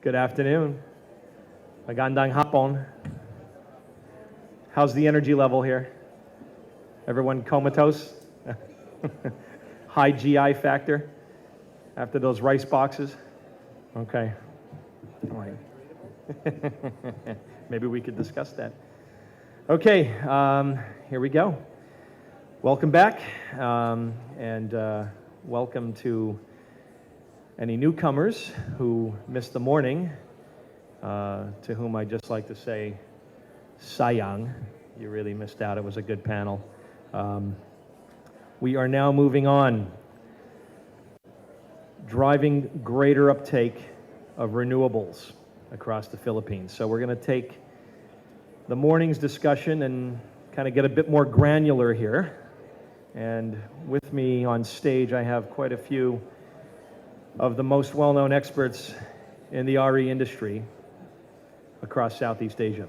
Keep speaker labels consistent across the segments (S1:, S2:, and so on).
S1: Good afternoon. Magandang hapon. How's the energy level here? Everyone comatose? High GI factor after those rice boxes? Okay. All right. Maybe we could discuss that. Okay, here we go. Welcome back, and welcome to any newcomers who missed the morning, to whom I'd just like to say, sayang, you really missed out. It was a good panel. We are now moving on, driving greater uptake of renewables across the Philippines. So we're going to take the morning's discussion and kind of get a bit more granular here. And with me on stage, I have quite a few of the most well-known experts in the RE industry across Southeast Asia,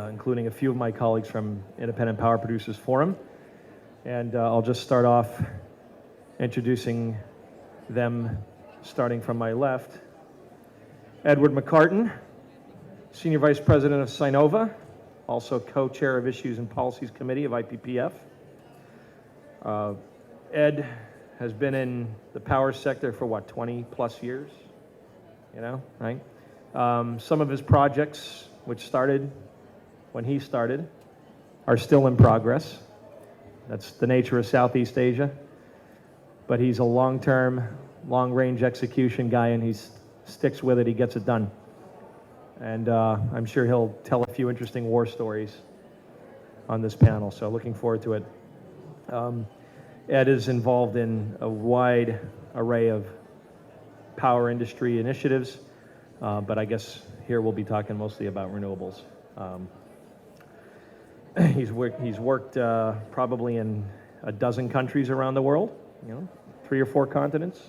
S1: including a few of my colleagues from Independent Power Producers Forum. And I'll just start off introducing them, starting from my left. Edward McCartin, Senior Vice President of Synova, also co-chair of Issues and Policies Committee of IPPF. Ed has been in the power sector for what, 20 plus years, you know, right? Some of his projects, which started when he started, are still in progress. That's the nature of Southeast Asia. But he's a long-term, long-range execution guy, and he sticks with it, he gets it done. And I'm sure he'll tell a few interesting war stories on this panel, so looking forward to it. Ed is involved in a wide array of power industry initiatives, but I guess here we'll be talking mostly about renewables. He's worked probably in a dozen countries around the world, you know, 3 or 4 continents,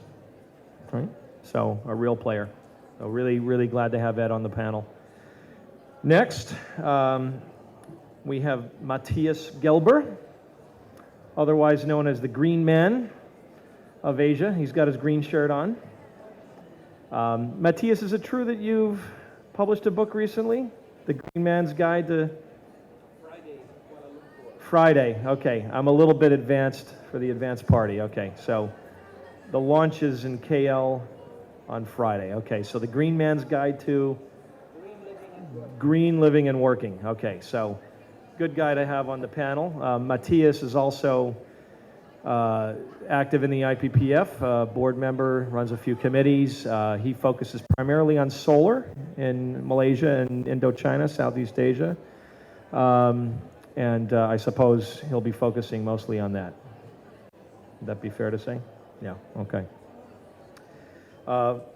S1: right? So a real player. So really, really glad to have Ed on the panel. Next, we have Matthias Gelber, otherwise known as the Green Man of Asia. He's got his green shirt on. Matthias, is it true that you've published a book recently? The Green Man's Guide to... Friday, okay. I'm a little bit advanced for the advanced party. Okay, so the launch is in KL on Friday. Okay, so the Green Man's Guide to Green Living and Working. Okay, so good guy to have on the panel. Matthias is also active in the IPPF, board member, runs a few committees. He focuses primarily on solar in Malaysia and Indochina, Southeast Asia. And I suppose he'll be focusing mostly on that. Would that be fair to say? Yeah, okay.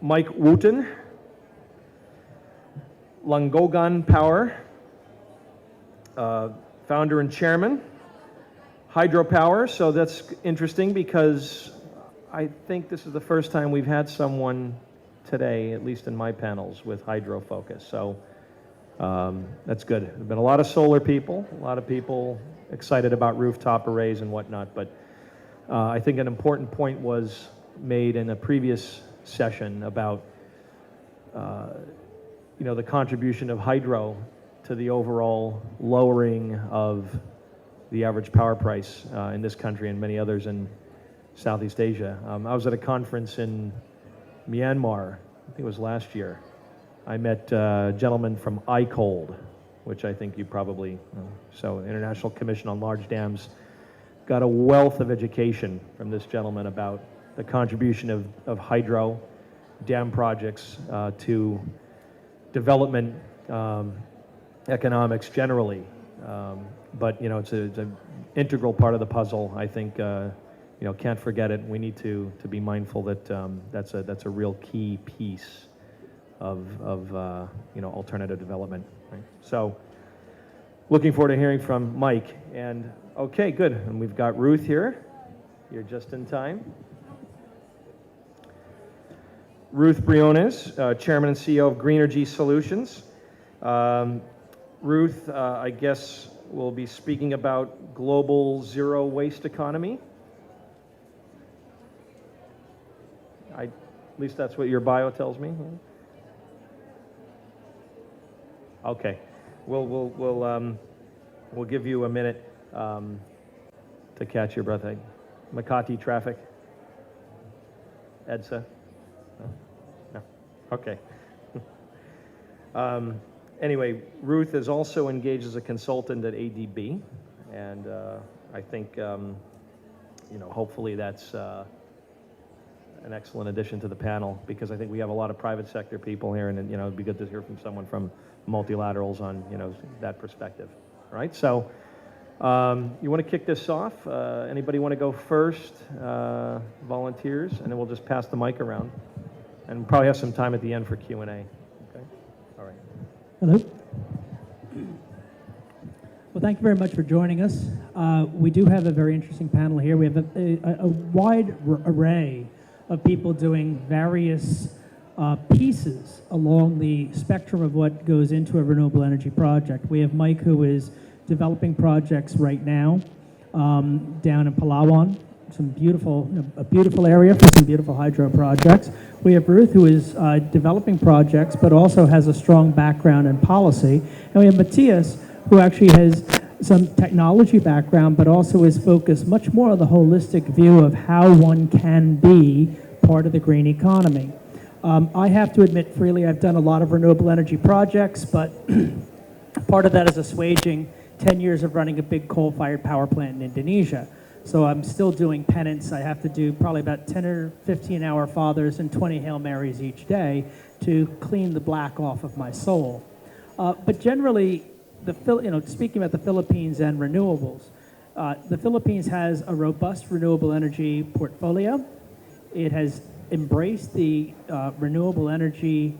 S1: Mike Wootton, Langogan Power, founder and chairman. Hydropower, so that's interesting because I think this is the first time we've had someone today, at least in my panels, with hydro focus. So that's good. There have been a lot of solar people, a lot of people excited about rooftop arrays and whatnot, but I think an important point was made in a previous session about you know, the contribution of hydro to the overall lowering of the average power price in this country and many others in Southeast Asia. I was at a conference in Myanmar, I think it was last year. I met a gentleman from ICOLD, which I think you probably know. So International Commission on Large Dams. Got a wealth of education from this gentleman about the contribution of hydro dam projects to development economics generally. But you know, it's an integral part of the puzzle. I think you know, can't forget it. We need to be mindful that that's a real key piece of you know, alternative development. Right? So, looking forward to hearing from Mike. And okay, good. And we've got Ruth here. You're just in time. Ruth Briones, Chairman and CEO of Greenergy Solutions. Ruth, I guess, will be speaking about global zero waste economy. At least that's what your bio tells me. Okay. We'll give you a minute to catch your breath. Makati traffic? EDSA? No? No. Okay. Anyway, Ruth is also engaged as a consultant at ADB, and I think, hopefully that's an excellent addition to the panel, because I think we have a lot of private sector people here, and it'd be good to hear from someone from multilaterals on that perspective. All right, so you want to kick this off? Anybody want to go first? Volunteers, and then we'll just pass the mic around, and we'll probably have some time at the end for Q&A. Okay, all right.
S2: Hello. Well, thank you very much for joining us. We do have a very interesting panel here. We have a wide array of people doing various pieces along the spectrum of what goes into a renewable energy project. We have Mike, who is developing projects right now down in Palawan, a beautiful area for some beautiful hydro projects. We have Ruth, who is developing projects, but also has a strong background in policy. And we have Matthias, who actually has some technology background, but also is focused much more on the holistic view of how one can be part of the green economy. I have to admit freely, I've done a lot of renewable energy projects, but part of that is assuaging 10 years of running a big coal-fired power plant in Indonesia. So I'm still doing penance. I have to do probably about 10 or 15-hour fathers and 20 Hail Marys each day to clean the black off of my soul. But generally, speaking about the Philippines and renewables, the Philippines has a robust renewable energy portfolio. It has embraced the renewable energy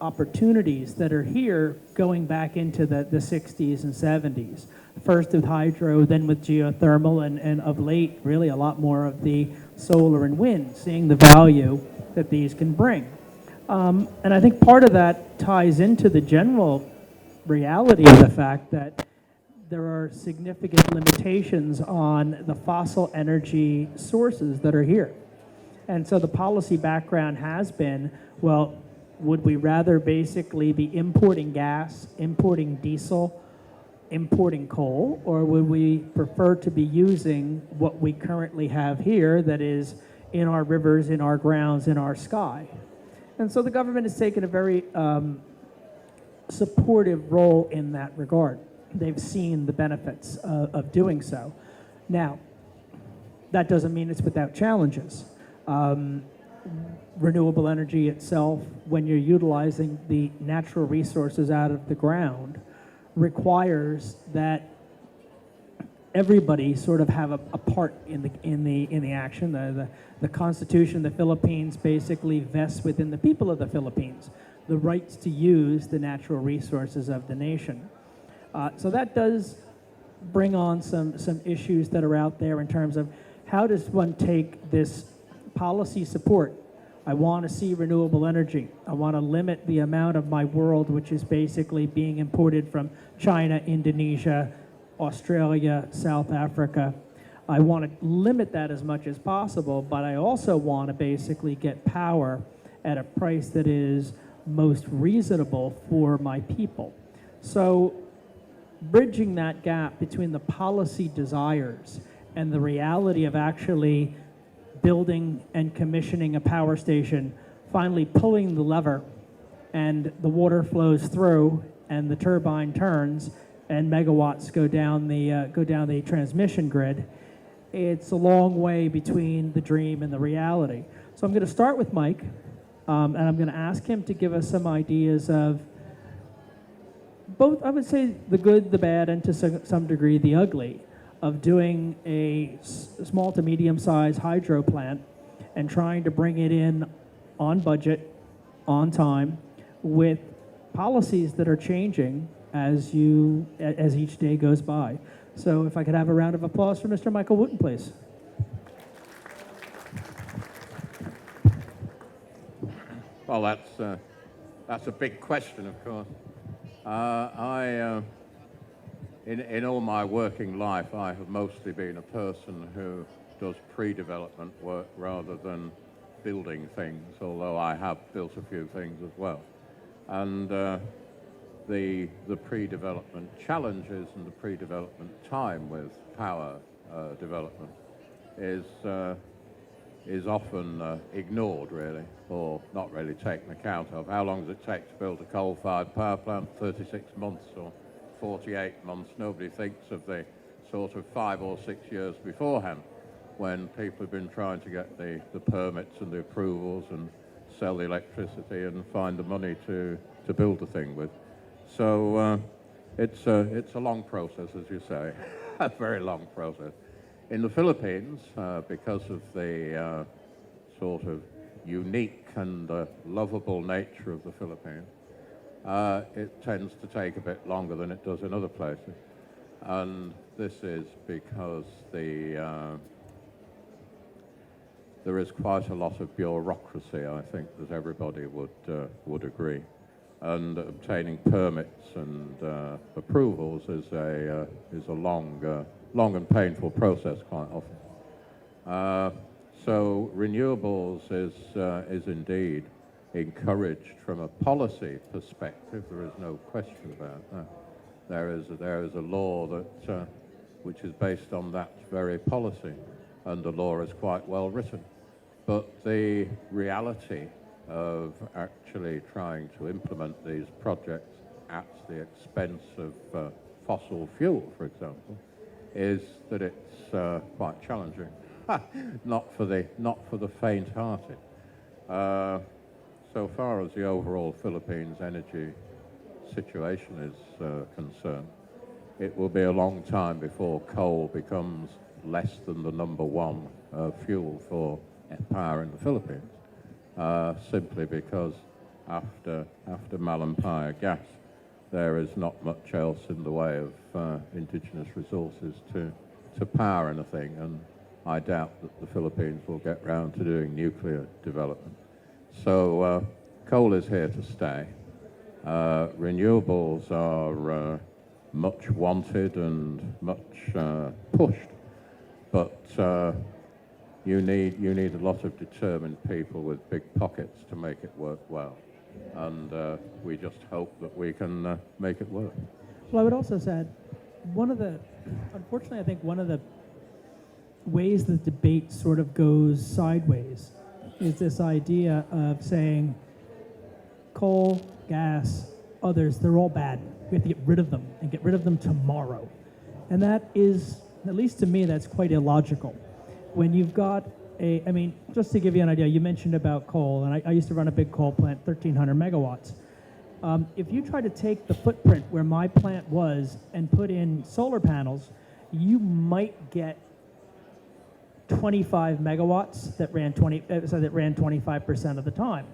S2: opportunities that are here going back into the 60s and 70s. First with hydro, then with geothermal, and of late, really a lot more of the solar and wind, seeing the value that these can bring. And I think part of that ties into the general reality of the fact that there are significant limitations on the fossil energy sources that are here. And so the policy background has been, well, would we rather basically be importing gas, importing diesel, importing coal, or would we prefer to be using what we currently have here that is in our rivers, in our grounds, in our sky? And so the government has taken a very supportive role in that regard. They've seen the benefits of doing so. Now, that doesn't mean it's without challenges. Renewable energy itself, when you're utilizing the natural resources out of the ground, requires that everybody sort of have a part in the action. The Constitution of the Philippines basically vests within the people of the Philippines the rights to use the natural resources of the nation. So that does bring on some issues that are out there in terms of how does one take this policy support. I want to see renewable energy. I want to limit the amount of my world which is basically being imported from China, Indonesia, Australia, South Africa. I want to limit that as much as possible, but I also want to basically get power at a price that is most reasonable for my people. So bridging that gap between the policy desires and the reality of actually building and commissioning a power station, finally pulling the lever, and the water flows through, and the turbine turns, and megawatts go down the transmission grid. It's a long way between the dream and the reality. So I'm going to start with Mike, and I'm going to ask him to give us some ideas of both, I would say, the good, the bad, and to some degree the ugly of doing a small to medium-sized hydro plant and trying to bring it in on budget, on time, with policies that are changing as each day goes by. So if I could have a round of applause for Mr. Michael Wootton, please.
S3: Well, that's a big question, of course. In all my working life, I have mostly been a person who does pre-development work rather than building things, although I have built a few things as well. And the pre-development challenges and the pre-development time with power development is often ignored, really, or not really taken account of. How long does it take to build a coal-fired power plant? 36 months or 48 months. Nobody thinks of the sort of 5 or 6 years beforehand, when people have been trying to get the permits and the approvals and sell the electricity and find the money to build the thing with. So it's a long process, as you say, a very long process. In the Philippines, because of the sort of unique and lovable nature of the Philippines, it tends to take a bit longer than it does in other places. And this is because there is quite a lot of bureaucracy, I think, that everybody would agree. And obtaining permits and approvals is a long and painful process quite often. So renewables is indeed encouraged from a policy perspective. There is no question about that. There is a law that which is based on that very policy, and the law is quite well written. But the reality of actually trying to implement these projects at the expense of fossil fuel, for example, is that it's quite challenging. not for the faint-hearted. So far as the overall Philippines energy situation is concerned, it will be a long time before coal becomes less than the number one fuel for power in the Philippines, simply because after Malampaya gas, there is not much else in the way of indigenous resources to power anything, and I doubt that the Philippines will get round to doing nuclear development. So coal is here to stay. Renewables are much wanted and much pushed, but you need a lot of determined people with big pockets to make it work well, and we just hope that we can make it work.
S2: Well, I would also say, unfortunately, I think one of the ways the debate sort of goes sideways is this idea of saying coal, gas, others, they're all bad. We have to get rid of them and get rid of them tomorrow. And that is, at least to me, that's quite illogical. When you've got just to give you an idea, you mentioned about coal, and I used to run a big coal plant, 1,300 megawatts. If you try to take the footprint where my plant was and put in solar panels, you might get 25 megawatts that ran 25% of the time.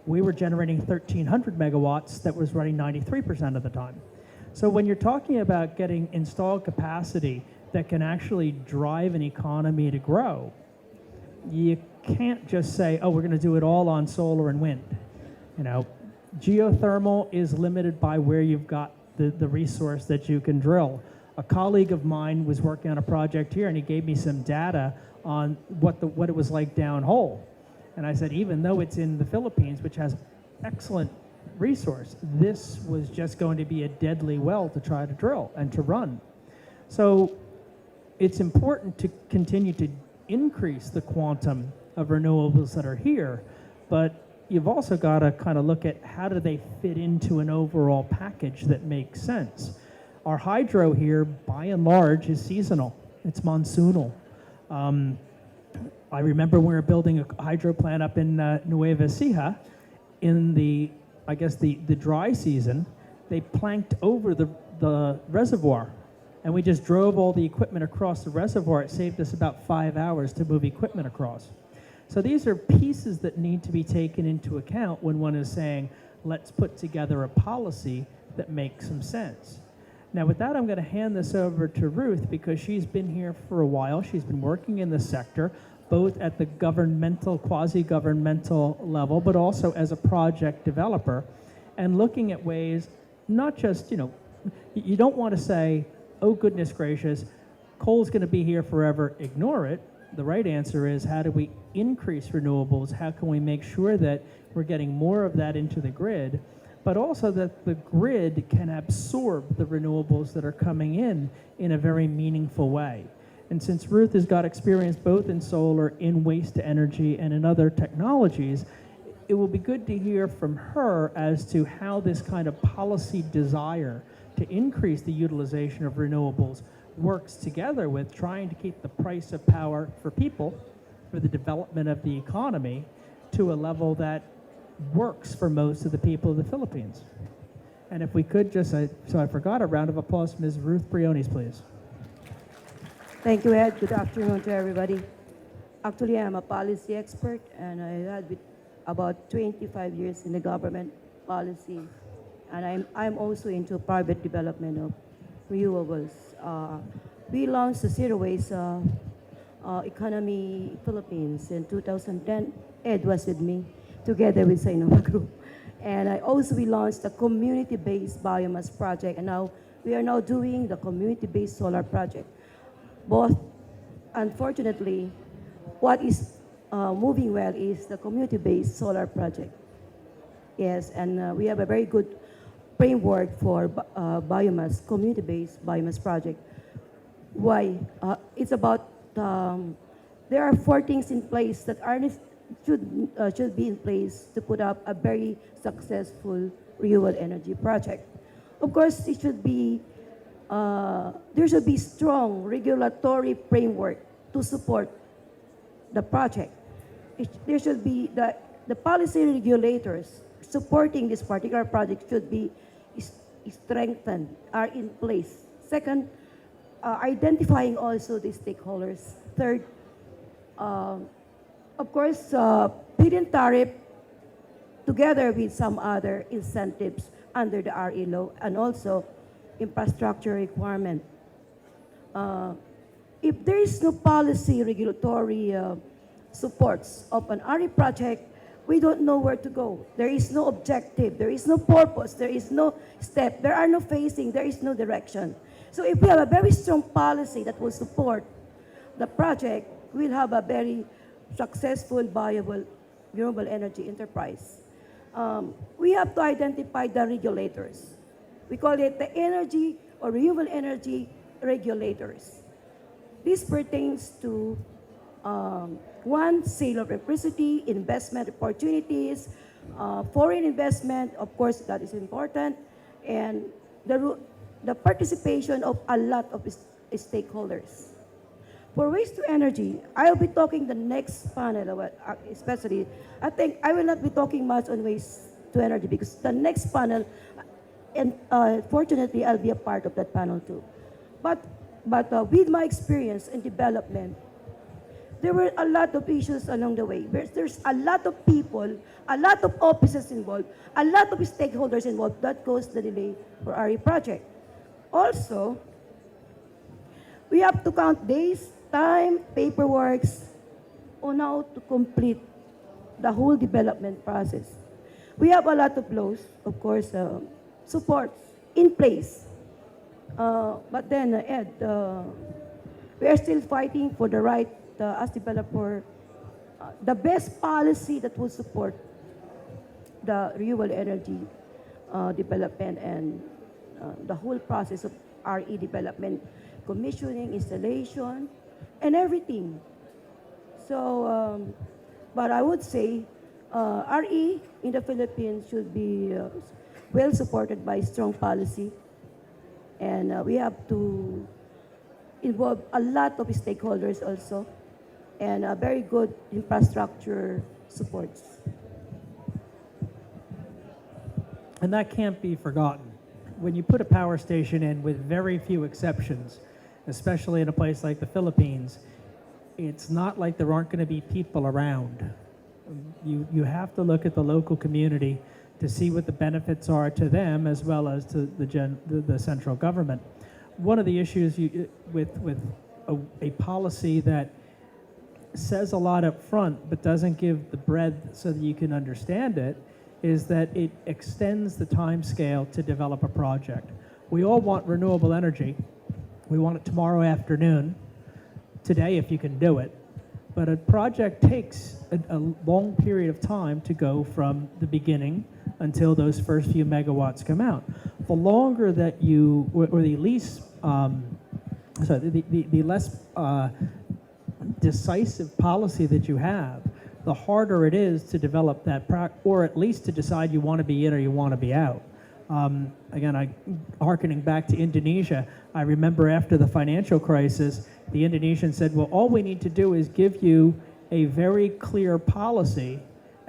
S2: We were generating 1,300 megawatts that was running 93% of the time. So when you're talking about getting installed capacity that can actually drive an economy to grow, you can't just say, oh, we're going to do it all on solar and wind. Geothermal is limited by where you've got the resource that you can drill. A colleague of mine was working on a project here, and he gave me some data on what it was like downhole. And I said, even though it's in the Philippines, which has excellent resource, this was just going to be a deadly well to try to drill and to run. So it's important to continue to increase the quantum of renewables that are here, but you've also got to kind of look at how do they fit into an overall package that makes sense. Our hydro here, by and large, is seasonal. It's monsoonal. I remember when we were building a hydro plant up in Nueva Ecija, in the dry season, they planked over the reservoir, and we just drove all the equipment across the reservoir. It saved us about 5 hours to move equipment across. So these are pieces that need to be taken into account when one is saying, let's put together a policy that makes some sense. Now with that, I'm going to hand this over to Ruth, because she's been here for a while. She's been working in the sector, both at the governmental, quasi-governmental level, but also as a project developer, and looking at ways, not just, you don't want to say, oh goodness gracious, coal's going to be here forever, ignore it. The right answer is, how do we increase renewables? How can we make sure that we're getting more of that into the grid? but also that the grid can absorb the renewables that are coming in a very meaningful way. And since Ruth has got experience both in solar, in waste to energy, and in other technologies, it will be good to hear from her as to how this kind of policy desire to increase the utilization of renewables works together with trying to keep the price of power for people, for the development of the economy, to a level that works for most of the people of the Philippines. And if we could just, so I forgot, a round of applause, Ms. Ruth Briones, please.
S4: Thank you, Ed. Good afternoon to everybody. Actually, I'm a policy expert, and I had about 25 years in the government policy, and I'm also into private development of renewables. We launched the Zero Waste Economy Philippines in 2010. Ed was with me, together with Synova Group. And we launched a community-based biomass project, and now we are now doing the community-based solar project. Both, unfortunately, what is moving well is the community-based solar project. Yes, and we have a very good framework for biomass, community-based biomass project. Why? It's about, there are 4 things in place that should be in place to put up a very successful renewable energy project. Of course, it should be, there should be strong regulatory framework to support the project. There should be the policy regulators supporting this particular project should be strengthened, are in place. Second, identifying also the stakeholders. Third, of course, feed-in tariff together with some other incentives under the RE law, and also infrastructure requirement. If there is no policy regulatory supports of an RE project, we don't know where to go. There is no objective, there is no purpose, there is no step, there are no phasing, there is no direction. So if we have a very strong policy that will support the project, we'll have a very successful, viable, renewable energy enterprise. We have to identify the regulators. We call it the energy or renewable energy regulators. This pertains to one, sale of electricity, investment opportunities, foreign investment, of course, that is important, and the participation of a lot of stakeholders. For waste to energy, I'll be talking the next panel about, especially, I think I will not be talking much on waste to energy because the next panel, and fortunately, I'll be a part of that panel too. But with my experience in development, there were a lot of issues along the way. There's a lot of people, a lot of offices involved, a lot of stakeholders involved. That caused the delay for RE project. Also, we have to count days, time, paperwork on how to complete the whole development process. We have a lot of laws, of course, supports in place. But then, Ed, we are still fighting for the right, as developer, the best policy that will support the renewable energy development and the whole process of RE development, commissioning, installation, and everything. So, but I would say RE in the Philippines should be well supported by strong policy, and we have to involve a lot of stakeholders also, and very good infrastructure supports.
S2: And that can't be forgotten. When you put a power station in with very few exceptions, especially in a place like the Philippines, it's not like there aren't going to be people around. You have to look at the local community to see what the benefits are to them as well as to the central government. One of the issues with a policy that says a lot up front but doesn't give the breadth so that you can understand it is that it extends the time scale to develop a project. We all want renewable energy. We want it tomorrow afternoon, today if you can do it. But a project takes a long period of time to go from the beginning until those first few megawatts come out. The longer that you, or the least, the less decisive policy that you have, the harder it is to develop that, or at least to decide you want to be in or you want to be out. Again, hearkening back to Indonesia, I remember after the financial crisis, the Indonesians said, well, all we need to do is give you a very clear policy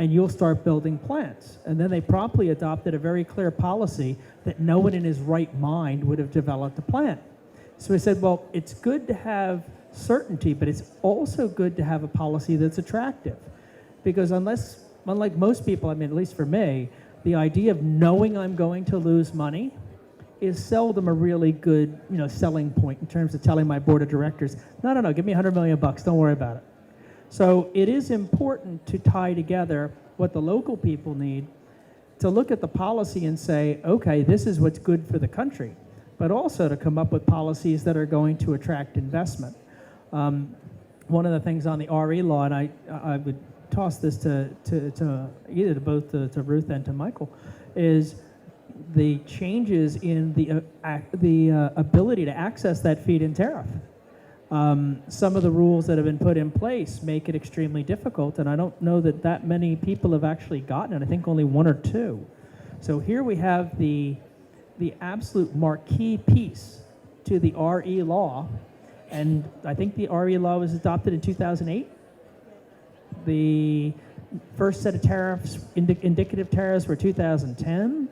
S2: and you'll start building plants. And then they promptly adopted a very clear policy that no one in his right mind would have developed a plant. So we said, well, it's good to have certainty, but it's also good to have a policy that's attractive. Because unlike most people, I mean, at least for me, the idea of knowing I'm going to lose money is seldom a really good, selling point in terms of telling my board of directors, no, give me $100 million, don't worry about it. So it is important to tie together what the local people need, to look at the policy and say, okay, this is what's good for the country, but also to come up with policies that are going to attract investment. One of the things on the RE law, and I would toss this to either to both to Ruth and to Michael, is the changes in the ability to access that feed-in tariff. Some of the rules that have been put in place make it extremely difficult, and I don't know that many people have actually gotten it. I think only one or two. So here we have the absolute marquee piece to the RE law, and I think the RE law was adopted in 2008. The first set of tariffs, indicative tariffs, were 2010.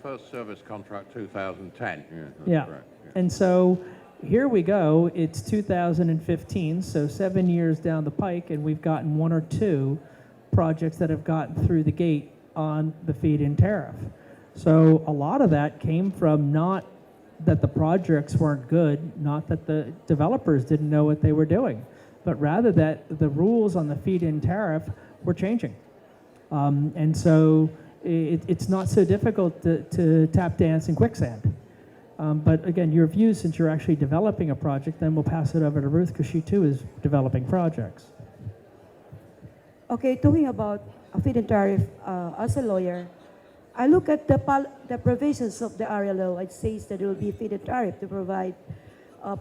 S3: First service contract 2010.
S2: Yeah.
S3: Correct. Yeah.
S2: And so here we go. It's 2015, so 7 years down the pike, and we've gotten one or two projects that have gotten through the gate on the feed-in tariff. So a lot of that came from not that the projects weren't good, not that the developers didn't know what they were doing, but rather that the rules on the feed-in tariff were changing. And so it's not so difficult to tap dance in quicksand. But again, your views, since you're actually developing a project, then we'll pass it over to Ruth, because she too is developing projects.
S4: Okay, talking about a feed-in tariff, as a lawyer, I look at the provisions of the area law. It says that there will be a feed-in tariff to provide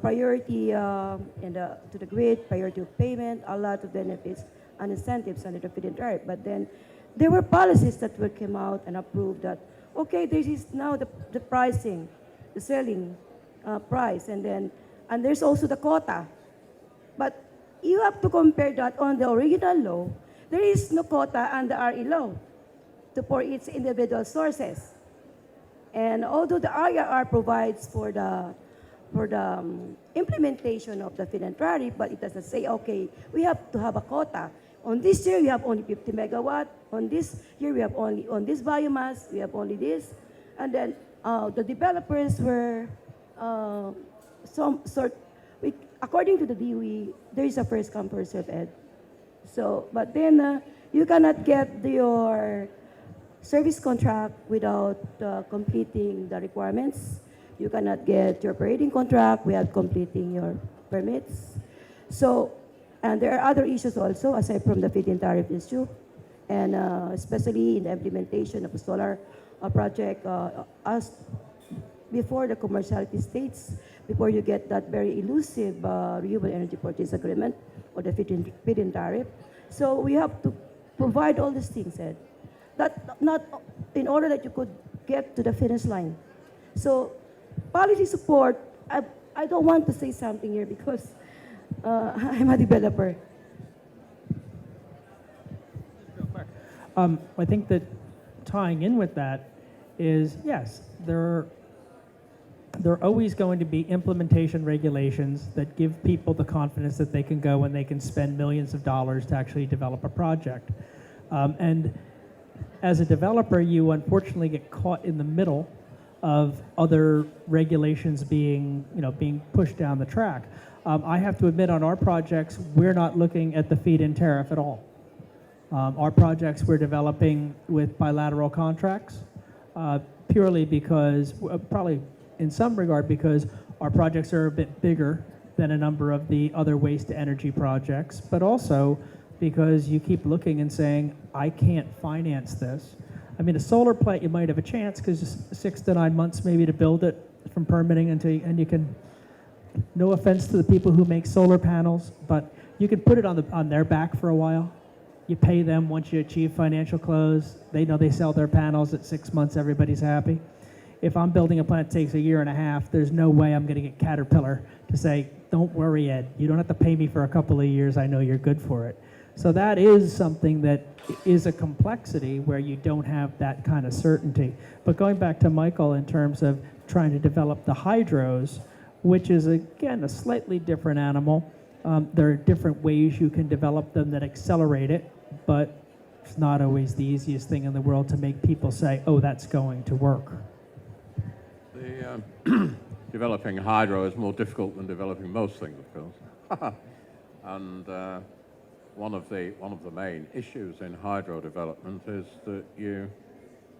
S4: priority to the grid, priority of payment, a lot of benefits and incentives under the feed-in tariff. But then there were policies that came out and approved that, okay, this is now the pricing, the selling price, and there's also the quota. But you have to compare that on the original law. There is no quota under RE law for its individual sources. And although the RER provides for the implementation of the feed-in tariff, but it doesn't say, okay, we have to have a quota. On this year, we have only 50 megawatt. On this year, we have only, on this biomass, we have only this. And then the developers were according to the DOE, there is a first come, first served ed. So, but then you cannot get your service contract without completing the requirements. You cannot get your operating contract without completing your permits. So, and there are other issues also, aside from the feed-in tariff issue, and especially in the implementation of the solar project, as before the commerciality states, before you get that very elusive renewable energy purchase agreement or the feed-in tariff. So we have to provide all these things, Ed. That not in order that you could get to the finish line. So policy support, I don't want to say something here because I'm a developer.
S2: I think that tying in with that is, yes, there are always going to be implementation regulations that give people the confidence that they can go and they can spend millions of dollars to actually develop a project. And as a developer, you unfortunately get caught in the middle of other regulations being pushed down the track. I have to admit, on our projects, we're not looking at the feed-in tariff at all. Our projects we're developing with bilateral contracts, purely because, probably in some regard, because our projects are a bit bigger than a number of the other waste-to-energy projects, but also because you keep looking and saying, I can't finance this. I mean, a solar plant, you might have a chance because 6 to 9 months maybe to build it from permitting and you can, no offense to the people who make solar panels, but you can put it on their back for a while. You pay them once you achieve financial close. They know they sell their panels at 6 months, everybody's happy. If I'm building a plant that takes 1.5 years, there's no way I'm going to get Caterpillar to say, don't worry, Ed, you don't have to pay me for a couple of years, I know you're good for it. So that is something that is a complexity where you don't have that kind of certainty. But going back to Michael in terms of trying to develop the hydros, which is, again, a slightly different animal. There are different ways you can develop them that accelerate it, but it's not always the easiest thing in the world to make people say, oh, that's going to work.
S3: The developing hydro is more difficult than developing most things, of course. And one of the main issues in hydro development is that you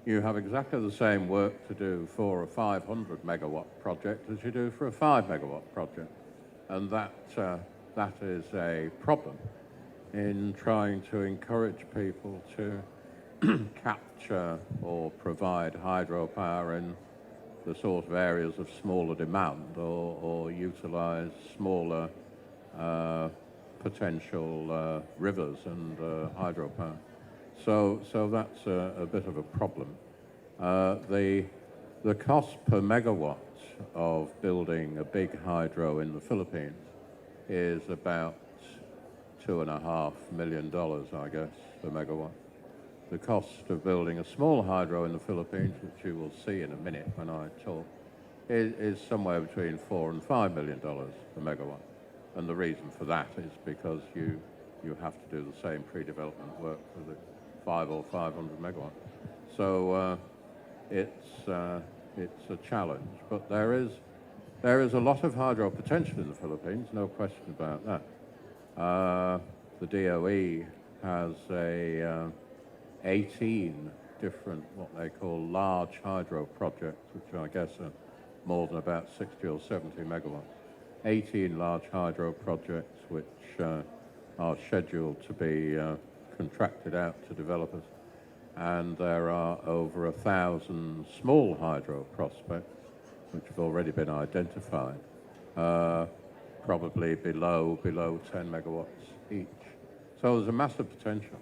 S3: have exactly the same work to do for a 500 megawatt project as you do for a 5 megawatt project, and that is a problem in trying to encourage people to capture or provide hydropower in the sort of areas of smaller demand or utilize smaller potential rivers and hydropower. So that's a bit of a problem. The cost per megawatt of building a big hydro in the Philippines is about $2.5 million, I guess, per megawatt. The cost of building a small hydro in the Philippines, which you will see in a minute when I talk, is somewhere between $4 and $5 million per megawatt. And the reason for that is because you have to do the same pre-development work for the 5 or 500 megawatt. So it's a challenge, but there is a lot of hydro potential in the Philippines, no question about that. The DOE has 18 different, what they call large hydro projects, which I guess are more than about 60 or 70 megawatts. 18 large hydro projects which are scheduled to be contracted out to developers. And there are over 1,000 small hydro prospects which have already been identified, probably below 10 megawatts each. So there's a massive potential,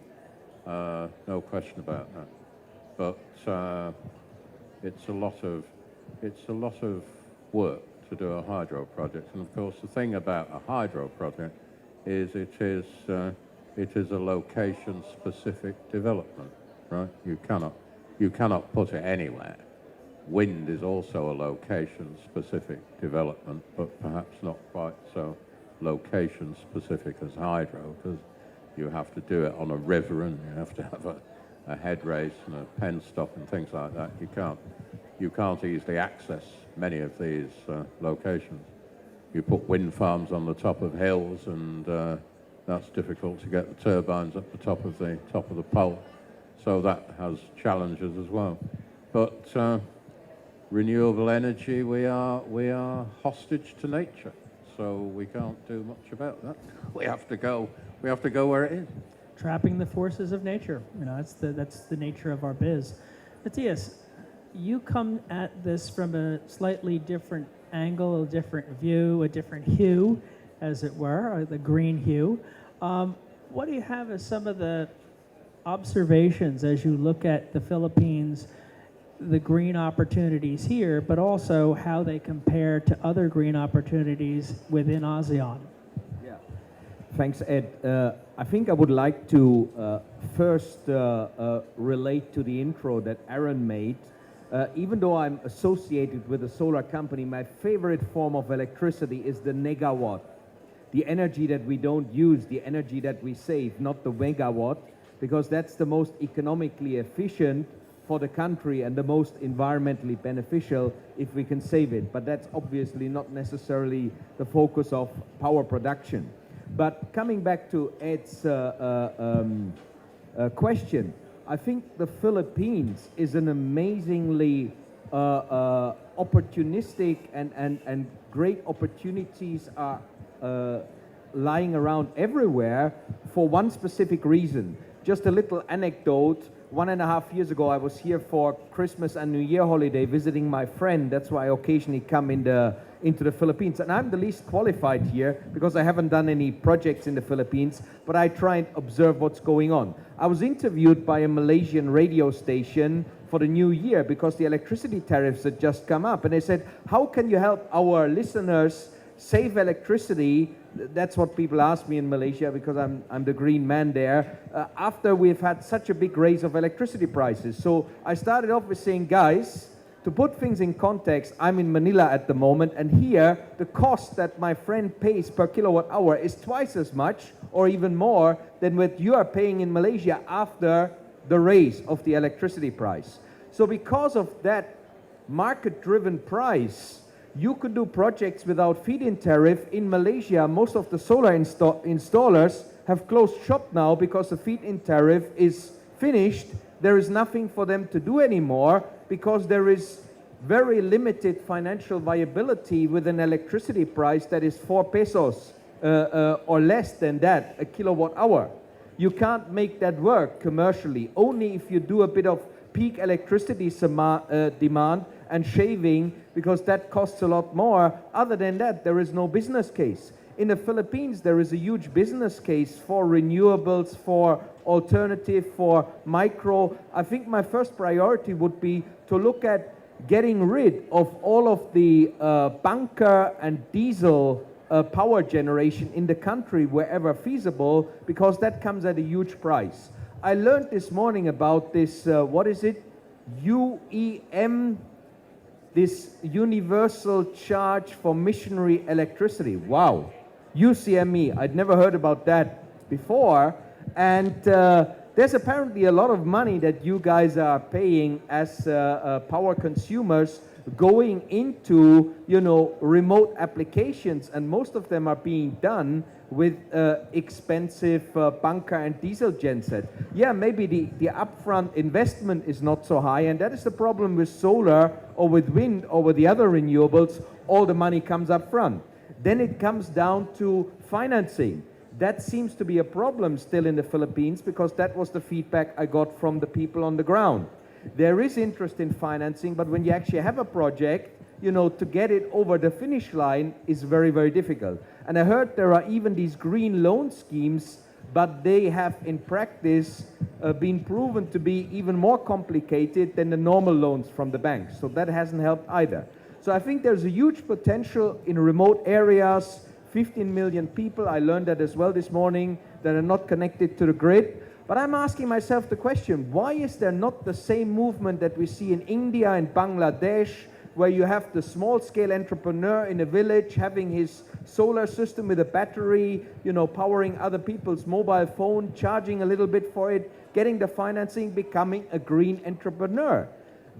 S3: no question about that. But it's a lot of work to do a hydro project. And of course, the thing about a hydro project is it is a location-specific development, right? You cannot put it anywhere. Wind is also a location-specific development, but perhaps not quite so location-specific as hydro, because you have to do it on a river and you have to have a head race and a penstock and things like that. You can't easily access many of these locations. You put wind farms on the top of hills, and that's difficult to get the turbines up the top of the pole. So that has challenges as well. But renewable energy, we are hostage to nature, so we can't do much about that. We have to go where it is.
S2: Trapping the forces of nature. That's the nature of our biz. Matthias, you come at this from a slightly different angle, a different view, a different hue, as it were, or the green hue. What do you have as some of the observations as you look at the Philippines, the green opportunities here, but also how they compare to other green opportunities within ASEAN?
S5: Yeah, thanks, Ed. I think I would like to first relate to the intro that Aaron made. Even though I'm associated with a solar company, my favorite form of electricity is the negawatt. The energy that we don't use, the energy that we save, not the megawatt, because that's the most economically efficient for the country and the most environmentally beneficial if we can save it. But that's obviously not necessarily the focus of power production. But coming back to Ed's question, I think the Philippines is an amazingly opportunistic and great opportunities are lying around everywhere for one specific reason. Just a little anecdote. 1.5 years ago, I was here for Christmas and New Year holiday visiting my friend. That's why I occasionally come into the Philippines. And I'm the least qualified here because I haven't done any projects in the Philippines, but I try and observe what's going on. I was interviewed by a Malaysian radio station for the new year because the electricity tariffs had just come up. And they said, how can you help our listeners save electricity? That's what people ask me in Malaysia because I'm the green man there, after we've had such a big raise of electricity prices. So I started off with saying, guys, to put things in context, I'm in Manila at the moment, and here the cost that my friend pays per kilowatt hour is twice as much or even more than what you are paying in Malaysia after the raise of the electricity price. So because of that market-driven price, you could do projects without feed-in tariff. In Malaysia, most of the solar installers have closed shop now because the feed-in tariff is finished. There is nothing for them to do anymore because there is very limited financial viability with an electricity price that is 4 pesos or less than that a kilowatt hour. You can't make that work commercially. Only if you do a bit of peak electricity demand and shaving, because that costs a lot more. Other than that, there is no business case. In the Philippines, there is a huge business case for renewables, for alternative, for micro. I think my first priority would be to look at getting rid of all of the bunker and diesel power generation in the country wherever feasible, because that comes at a huge price. I learned this morning about this, what is it? UEM, this Universal Charge for Missionary Electricity. Wow. UCME, I'd never heard about that before. And there's apparently a lot of money that you guys are paying as power consumers going into, you know, remote applications, and most of them are being done with expensive bunker and diesel genset. Yeah, maybe the upfront investment is not so high, and that is the problem with solar or with wind or with the other renewables. All the money comes up front. Then it comes down to financing. That seems to be a problem still in the Philippines, because that was the feedback I got from the people on the ground. There is interest in financing, but when you actually have a project, you know, to get it over the finish line is very, very difficult. And I heard there are even these green loan schemes, but they have in practice been proven to be even more complicated than the normal loans from the banks. So that hasn't helped either. So I think there's a huge potential in remote areas. 15 million people, I learned that as well this morning, that are not connected to the grid. But I'm asking myself the question, why is there not the same movement that we see in India and Bangladesh, where you have the small-scale entrepreneur in a village having his solar system with a battery, you know, powering other people's mobile phone, charging a little bit for it, getting the financing, becoming a green entrepreneur?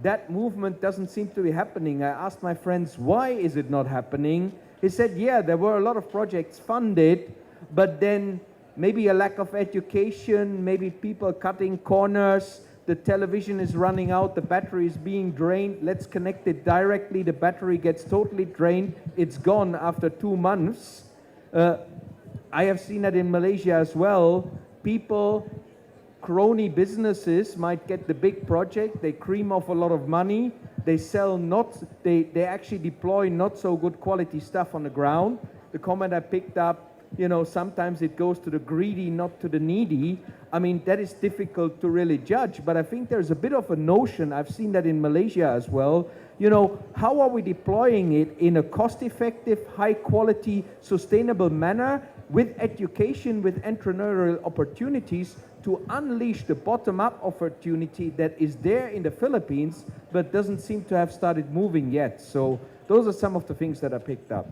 S5: That movement doesn't seem to be happening. I asked my friends, why is it not happening? He said, yeah, there were a lot of projects funded, but then maybe a lack of education, maybe people cutting corners, the television is running out, the battery is being drained, let's connect it directly, the battery gets totally drained, it's gone after 2 months. I have seen that in Malaysia as well. People, crony businesses might get the big project, they cream off a lot of money, they sell they actually deploy not so good quality stuff on the ground. The comment I picked up, you know, sometimes it goes to the greedy, not to the needy. I mean, that is difficult to really judge, but I think there's a bit of a notion, I've seen that in Malaysia as well, you know, how are we deploying it in a cost-effective, high-quality, sustainable manner with education, with entrepreneurial opportunities to unleash the bottom-up opportunity that is there in the Philippines, but doesn't seem to have started moving yet. So those are some of the things that I picked up.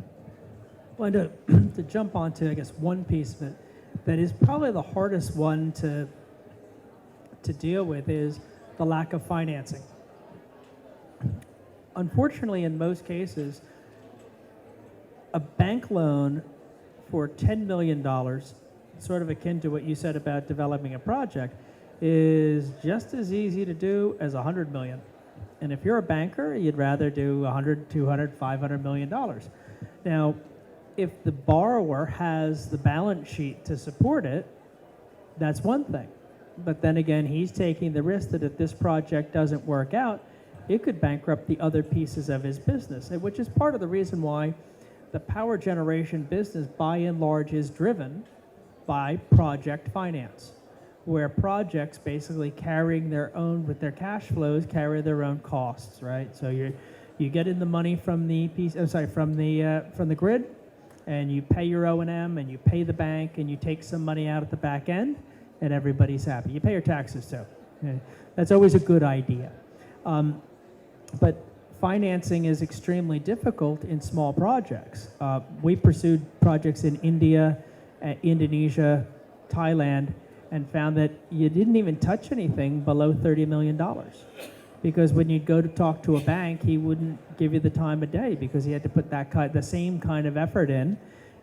S2: Well, to jump onto, I guess, one piece of it that is probably the hardest one to deal with is the lack of financing. Unfortunately, in most cases, a bank loan for $10 million, sort of akin to what you said about developing a project, is just as easy to do as $100 million. And if you're a banker, you'd rather do $100, $200, $500 million. Now, if the borrower has the balance sheet to support it, that's one thing. But then again, he's taking the risk that if this project doesn't work out, it could bankrupt the other pieces of his business, which is part of the reason why the power generation business, by and large, is driven by project finance, where projects basically carrying their own, with their cash flows, carry their own costs, right? So you get in the money from the from the grid, and you pay your O&M, and you pay the bank, and you take some money out at the back end, and everybody's happy. You pay your taxes too. Okay? That's always a good idea. But financing is extremely difficult in small projects. We pursued projects in India, Indonesia, Thailand, and found that you didn't even touch anything below $30 million. Because when you'd go to talk to a bank, he wouldn't give you the time of day because he had to put the same kind of effort in.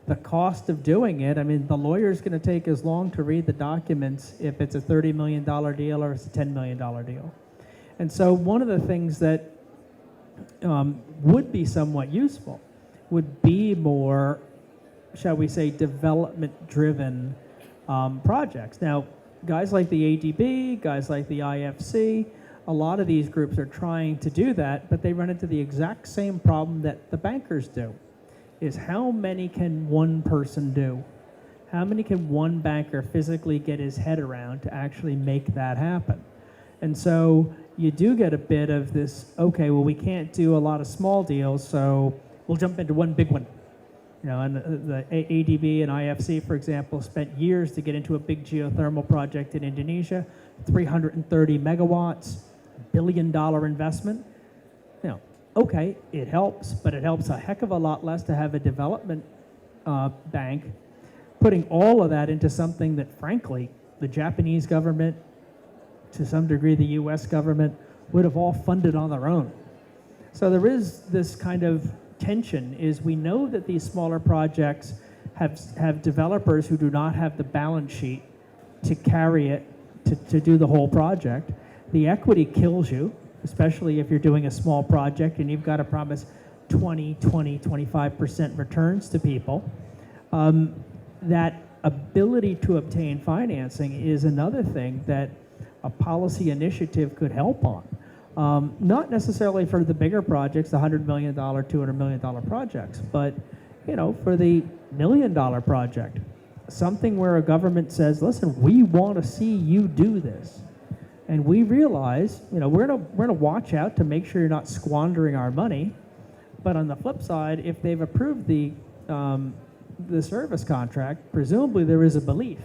S2: The cost of doing it, I mean, the lawyer's going to take as long to read the documents if it's a $30 million deal or it's a $10 million deal. And so one of the things that would be somewhat useful would be more, shall we say, development-driven projects. Now, guys like the ADB, guys like the IFC, a lot of these groups are trying to do that, but they run into the exact same problem that the bankers do, is how many can one person do? How many can one banker physically get his head around to actually make that happen? And so you do get a bit of this, okay, well, we can't do a lot of small deals, so we'll jump into one big one. You know, and the ADB and IFC, for example, spent years to get into a big geothermal project in Indonesia, 330 megawatts, $1 billion investment. You know, okay, it helps, but it helps a heck of a lot less to have a development bank putting all of that into something that, frankly, the Japanese government, to some degree the US government, would have all funded on their own. So there is this kind of tension, is we know that these smaller projects have developers who do not have the balance sheet to carry it, to do the whole project. The equity kills you, especially if you're doing a small project and you've got to promise 25% returns to people. That ability to obtain financing is another thing that a policy initiative could help on. Not necessarily for the bigger projects, the $100 million, $200 million projects, but you know, for the $1 million project, something where a government says, listen, we want to see you do this. And we realize, you know, we're gonna watch out to make sure you're not squandering our money. But on the flip side, if they've approved the service contract, presumably there is a belief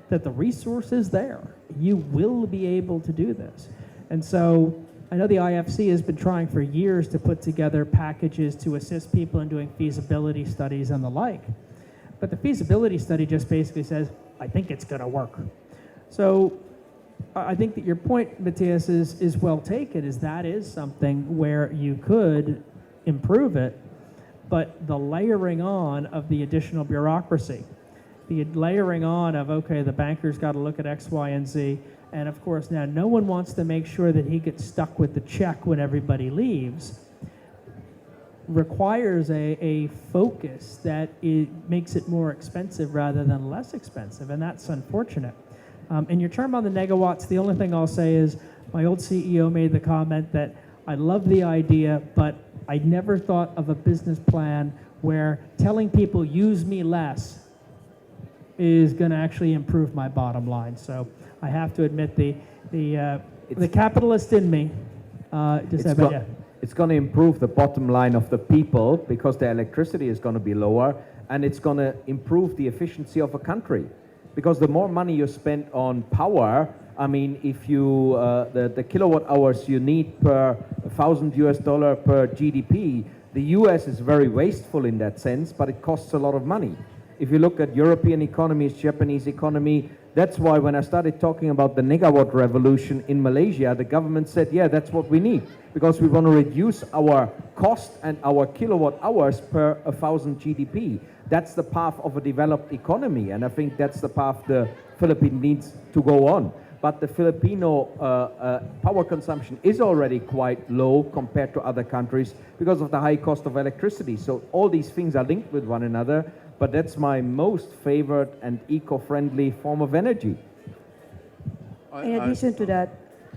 S2: that the resource is there. You will be able to do this. And so I know the IFC has been trying for years to put together packages to assist people in doing feasibility studies and the like. But the feasibility study just basically says, I think it's going to work. So I think that your point, Matthias, is well taken, is that is something where you could improve it, but the layering on of the additional bureaucracy, the layering on of, okay, the banker's got to look at X, Y, and Z, and of course now no one wants to make sure that he gets stuck with the check when everybody leaves, requires a focus that makes it more expensive rather than less expensive, and that's unfortunate. In your term on the negawatts, the only thing I'll say is my old CEO made the comment that I love the idea, but I never thought of a business plan where telling people use me less is going to actually improve my bottom line. So I have to admit the capitalist in me just said, yeah.
S5: It's going to improve the bottom line of the people because the electricity is going to be lower, and it's going to improve the efficiency of a country. Because the more money you spend on power, I mean, if you, the kilowatt hours you need per $1,000 per GDP, the US is very wasteful in that sense, but it costs a lot of money. If you look at European economies, Japanese economy, that's why when I started talking about the negawatt revolution in Malaysia, the government said, yeah, that's what we need, because we want to reduce our cost and our kilowatt hours per 1,000 GDP. That's the path of a developed economy, and I think that's the path the Philippines needs to go on. But the Filipino power consumption is already quite low compared to other countries because of the high cost of electricity. So all these things are linked with one another, but that's my most favorite and eco-friendly form of energy.
S4: In addition to that,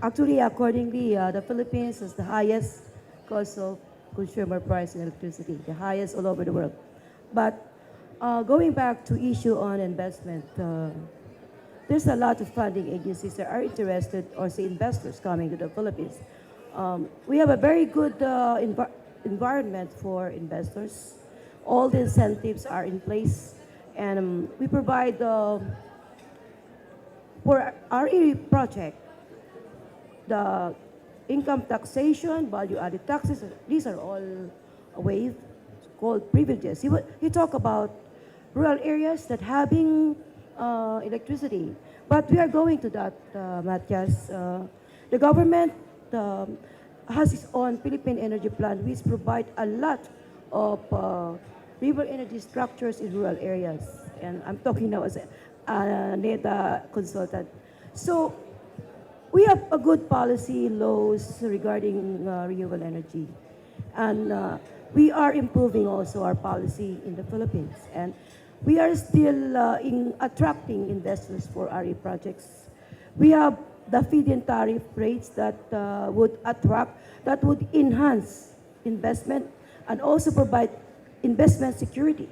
S4: actually, accordingly, the Philippines has the highest cost of consumer price in electricity, the highest all over the world. But going back to issue on investment, there's a lot of funding agencies that are interested, or say investors coming to the Philippines. We have a very good environment for investors. All the incentives are in place, and we provide for RE project, the income taxation, value-added taxes, these are all waived, called privileges. He talked about rural areas that having electricity, but we are going to that, Matthias. The government has its own Philippine Energy Plan, which provide a lot of renewable energy structures in rural areas. And I'm talking now as a NEDA consultant. So we have a good policy laws regarding renewable energy. And we are improving also our policy in the Philippines. And we are still in attracting investors for RE projects. We have the feed-in tariff rates that would attract, that would enhance investment and also provide investment security,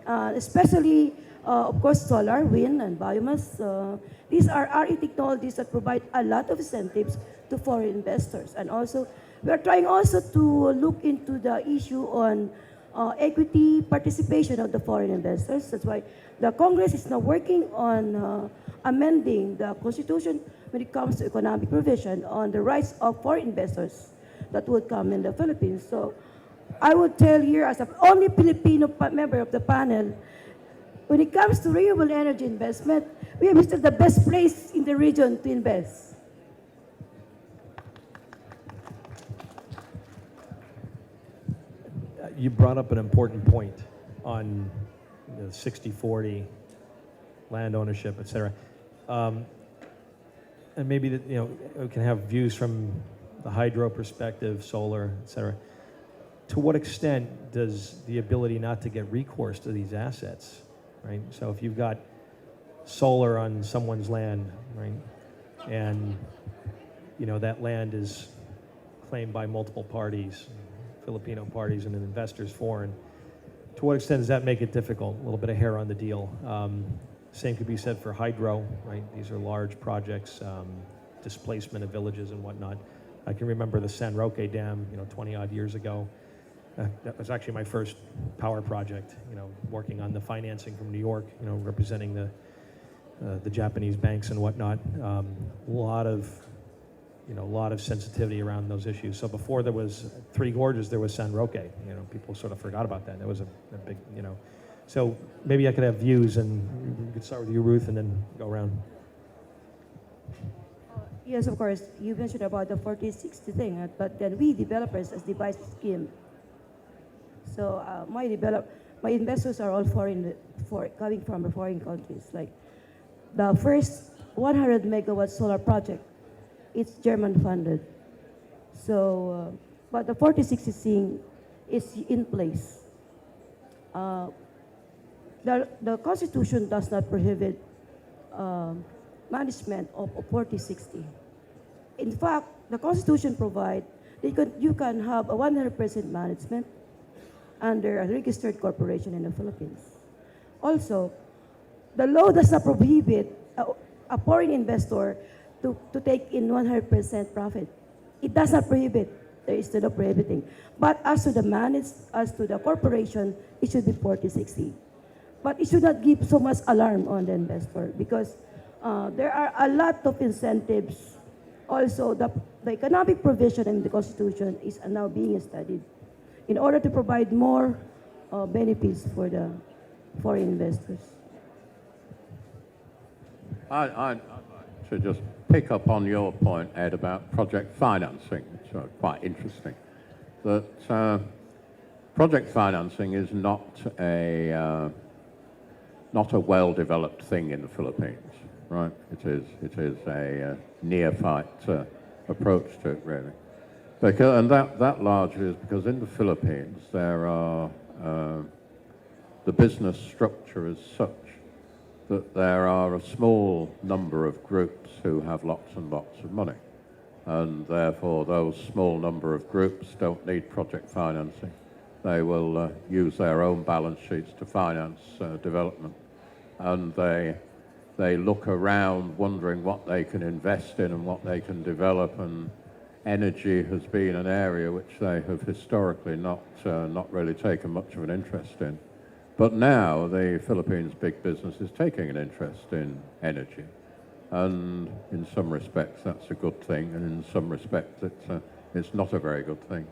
S4: especially, of course, solar, wind, and biomass. These are RE technologies that provide a lot of incentives to foreign investors. And also, we are trying also to look into the issue on equity participation of the foreign investors. That's why the Congress is now working on amending the Constitution when it comes to economic provision on the rights of foreign investors that would come in the Philippines. So I would tell here, as the only Filipino member of the panel, when it comes to renewable energy investment, we are still the best place in the region to invest.
S1: You brought up an important point on the 60-40 land ownership, et cetera. And maybe that, we can have views from the hydro perspective, solar, et cetera. To what extent does the ability not to get recourse to these assets, right? So if you've got solar on someone's land, right, and that land is claimed by multiple parties, Filipino parties and investors foreign, to what extent does that make it difficult? A little bit of hair on the deal. Same could be said for hydro, right? These are large projects, displacement of villages and whatnot. I can remember the San Roque Dam, 20 odd years ago. That was actually my first power project, working on the financing from New York, representing the Japanese banks and whatnot. A lot of sensitivity around those issues. So before there was Three Gorges, there was San Roque. People sort of forgot about that. That was a big, So maybe I could have views, and we could start with you, Ruth, and then go around.
S4: Yes, of course. You mentioned about the 40-60 thing, but then we developers as device scheme. So my investors are all coming from foreign countries. Like the first 100 megawatt solar project, it's German funded. So, but the 40-60 thing is in place. The Constitution does not prohibit management of 40-60. In fact, the Constitution provides you can have a 100% management under a registered corporation in the Philippines. Also, the law does not prohibit a foreign investor to take in 100% profit. It does not prohibit. There is no prohibiting. But as to the corporation, it should be 40-60. But it should not give so much alarm on the investor, because there are a lot of incentives. Also, the economic provision in the Constitution is now being studied in order to provide more benefits for the foreign investors.
S3: I'd like to just pick up on your point, Ed, about project financing. It's quite interesting. That project financing is not a well-developed thing in the Philippines, right? It is a neophyte approach to it, really. And that largely is because in the Philippines there are the business structure is such that there are a small number of groups who have lots and lots of money, and therefore those small number of groups don't need project financing. They will use their own balance sheets to finance development, and they look around wondering what they can invest in and what they can develop, and energy has been an area which they have historically not really taken much of an interest in. But now the Philippines big business is taking an interest in energy, and in some respects that's a good thing, and in some respects it's not a very good thing.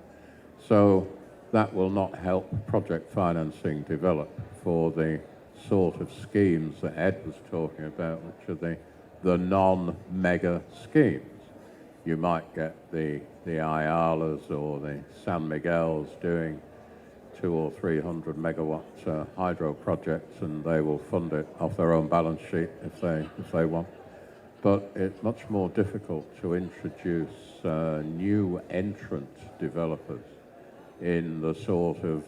S3: So that will not help project financing develop for the sort of schemes that Ed was talking about, which are the non-mega schemes. You might get the Ayalas or the San Miguels doing 200 or 300 megawatt hydro projects, and they will fund it off their own balance sheet if they want. But it's much more difficult to introduce new entrant developers in the sort of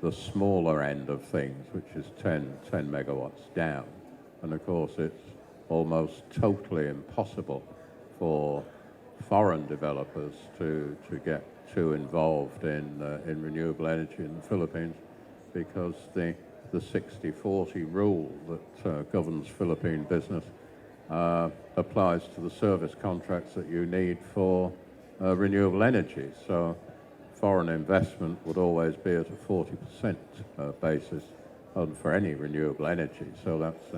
S3: the smaller end of things, which is 10 megawatts down. And of course, it's almost totally impossible for foreign developers to get too involved in renewable energy in the Philippines, because the 60-40 rule that governs Philippine business applies to the service contracts that you need for renewable energy. So foreign investment would always be at a 40% basis for any renewable energy. So that's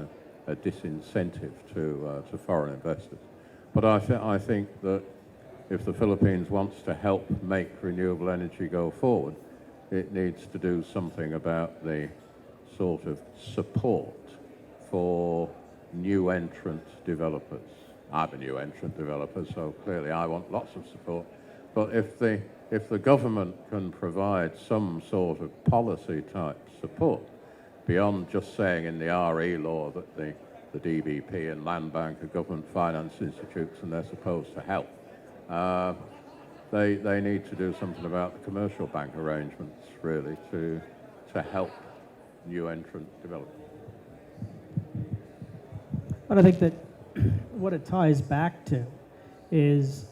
S3: a disincentive to foreign investors. But I think that if the Philippines wants to help make renewable energy go forward, it needs to do something about the sort of support for new entrant developers. I'm a new entrant developer, so clearly I want lots of support. But if the government can provide some sort of policy type support, beyond just saying in the RE law that the DBP and Land Bank are government finance institutes and they're supposed to help, they need to do something about the commercial bank arrangements, really, to help new entrant development.
S2: And I think that what it ties back to is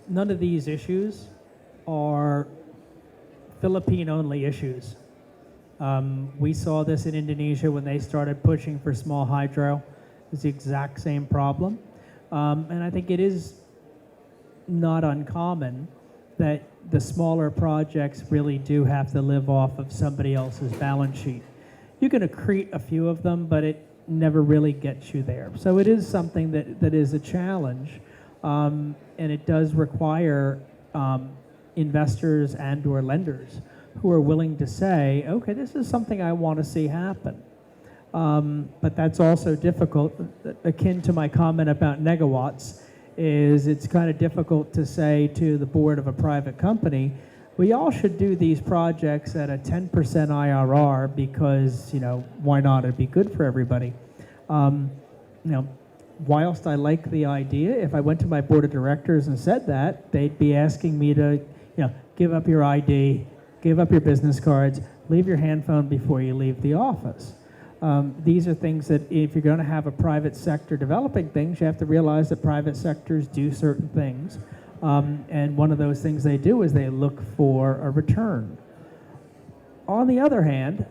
S2: none of these issues are Philippine-only issues. We saw this in Indonesia when they started pushing for small hydro. It's the exact same problem. And I think it is not uncommon that the smaller projects really do have to live off of somebody else's balance sheet. You can accrete a few of them, but it never really gets you there. So it is something that is a challenge, and it does require investors and or lenders who are willing to say, okay, this is something I want to see happen. But that's also difficult, akin to my comment about negawatts, is it's kind of difficult to say to the board of a private company, we all should do these projects at a 10% IRR because, why not? It'd be good for everybody. Whilst I like the idea, if I went to my board of directors and said that, they'd be asking me to, give up your ID, give up your business cards, leave your hand phone before you leave the office. These are things that if you're going to have a private sector developing things, you have to realize that private sectors do certain things. And one of those things they do is they look for a return. On the other hand,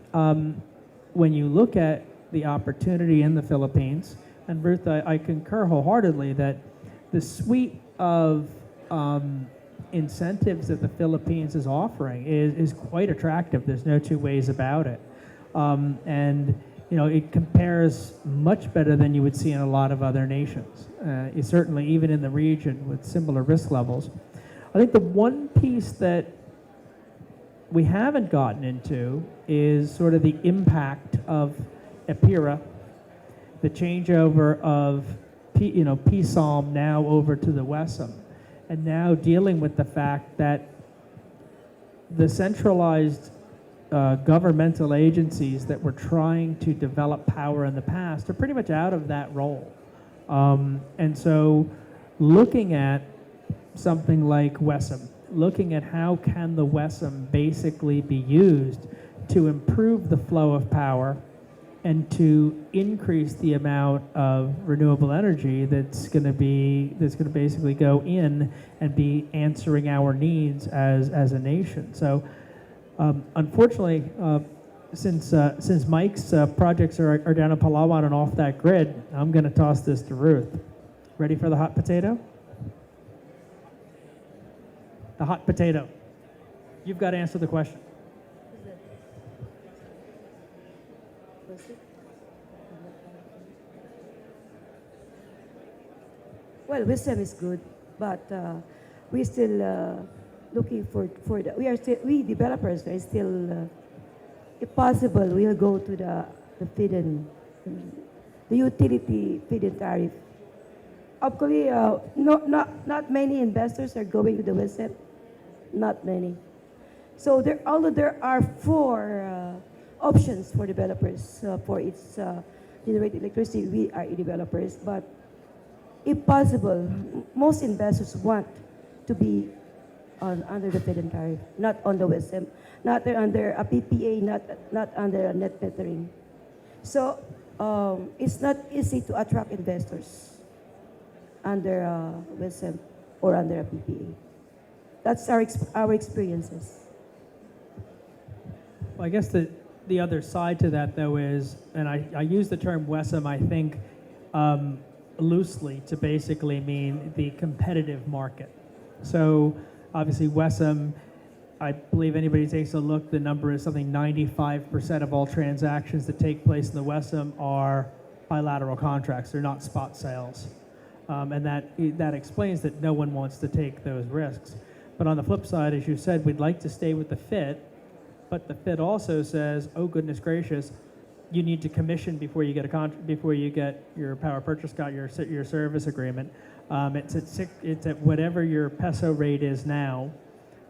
S2: when you look at the opportunity in the Philippines, and Ruth, I concur wholeheartedly that the suite of incentives that the Philippines is offering is quite attractive. There's no two ways about it. And it compares much better than you would see in a lot of other nations. Certainly even in the region with similar risk levels. I think the one piece that we haven't gotten into is sort of the impact of EPIRA, the changeover of PSOM now over to the WESM, and now dealing with the fact that the centralized governmental agencies that were trying to develop power in the past are pretty much out of that role. And so looking at something like WESM, looking at how can the WESM basically be used to improve the flow of power and to increase the amount of renewable energy that's going to basically go in and be answering our needs as a nation. So unfortunately, since Mike's projects are down in Palawan and off that grid, I'm going to toss this to Ruth. Ready for the hot potato? The hot potato. You've got to answer the question.
S4: Well, wisdom is good, but we're still looking for the. We developers are still, if possible, we'll go to the feed-in, the utility feed-in tariff. Actually, not many investors are going to the wisdom, not many. So although there are 4 options for developers for its generated electricity, we are developers, but if possible, most investors want to be under the feed-in tariff, not on the wisdom, not under a PPA, not under a net metering. So it's not easy to attract investors under wisdom or under a PPA. That's our experiences.
S2: Well, I guess the other side to that, though, is, and I use the term WESM, I think, loosely to basically mean the competitive market. So obviously WESM, I believe anybody takes a look, the number is something 95% of all transactions that take place in the WESM are bilateral contracts. They're not spot sales. And that explains that no one wants to take those risks. But on the flip side, as you said, we'd like to stay with the FIT, but the FIT also says, oh goodness gracious, you need to commission before you get before you get your power purchase your service agreement. It's at whatever your peso rate is now